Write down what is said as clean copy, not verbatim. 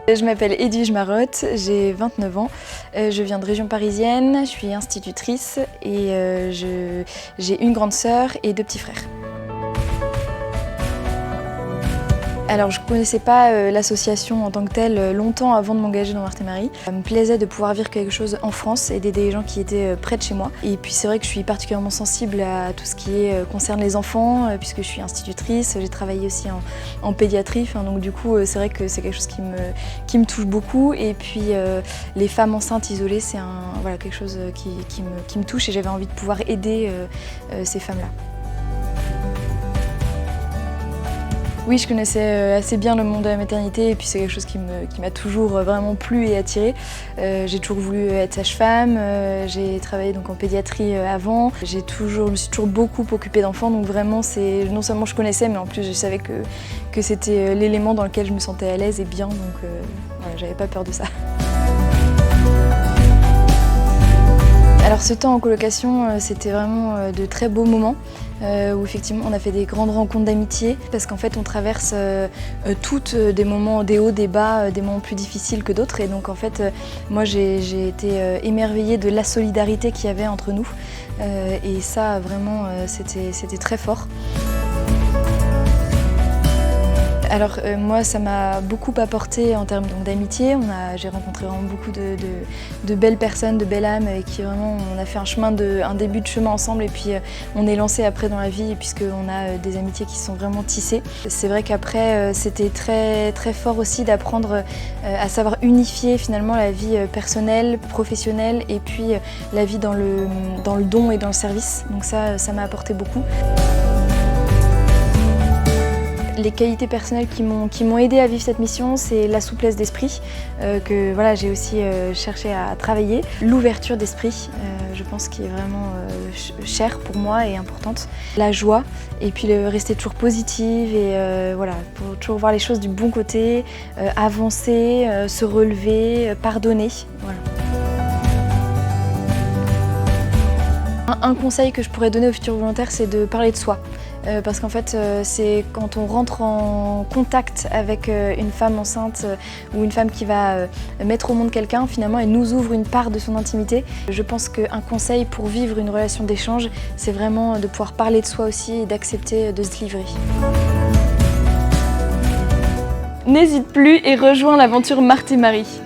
Je m'appelle Edwige Marotte, j'ai 29 ans, je viens de région parisienne, je suis institutrice et j'ai une grande sœur et 2 petits frères. Alors je ne connaissais pas l'association en tant que telle longtemps avant de m'engager dans Marthe et Marie. Ça me plaisait de pouvoir vivre quelque chose en France et d'aider les gens qui étaient près de chez moi. Et puis c'est vrai que je suis particulièrement sensible à tout ce qui concerne les enfants puisque je suis institutrice, j'ai travaillé aussi en pédiatrie, donc du coup c'est vrai que c'est quelque chose qui me touche beaucoup. Et puis les femmes enceintes isolées, c'est quelque chose qui me touche et j'avais envie de pouvoir aider ces femmes-là. Oui, je connaissais assez bien le monde de la maternité et puis c'est quelque chose qui m'a toujours vraiment plu et attirée. J'ai toujours voulu être sage-femme, j'ai travaillé donc en pédiatrie avant. Je me suis toujours beaucoup occupée d'enfants, donc vraiment non seulement je connaissais, mais en plus je savais que c'était l'élément dans lequel je me sentais à l'aise et bien, donc voilà, j'avais pas peur de ça. Alors ce temps en colocation, c'était vraiment de très beaux moments où effectivement on a fait des grandes rencontres d'amitié parce qu'en fait on traverse toutes des moments, des hauts, des bas, des moments plus difficiles que d'autres et donc en fait moi j'ai été émerveillée de la solidarité qu'il y avait entre nous et ça vraiment c'était très fort. Alors moi ça m'a beaucoup apporté en termes d'amitié, j'ai rencontré vraiment beaucoup de belles personnes, de belles âmes avec qui vraiment on a fait un début de chemin ensemble et puis on est lancé après dans la vie puisqu'on a des amitiés qui sont vraiment tissées. C'est vrai qu'après c'était très, très fort aussi d'apprendre à savoir unifier finalement la vie personnelle, professionnelle et puis la vie dans le don et dans le service, donc ça m'a apporté beaucoup. Les qualités personnelles qui m'ont aidée à vivre cette mission, c'est la souplesse d'esprit, que voilà, j'ai aussi cherché à travailler. L'ouverture d'esprit, je pense, qui est vraiment chère pour moi et importante. La joie, et puis rester toujours positive et voilà, pour toujours voir les choses du bon côté, avancer, se relever, pardonner. Voilà. Un conseil que je pourrais donner aux futurs volontaires, c'est de parler de soi. Parce qu'en fait, c'est quand on rentre en contact avec une femme enceinte ou une femme qui va mettre au monde quelqu'un, finalement, elle nous ouvre une part de son intimité. Je pense qu'un conseil pour vivre une relation d'échange, c'est vraiment de pouvoir parler de soi aussi et d'accepter de se livrer. N'hésite plus et rejoins l'aventure Marthe et Marie.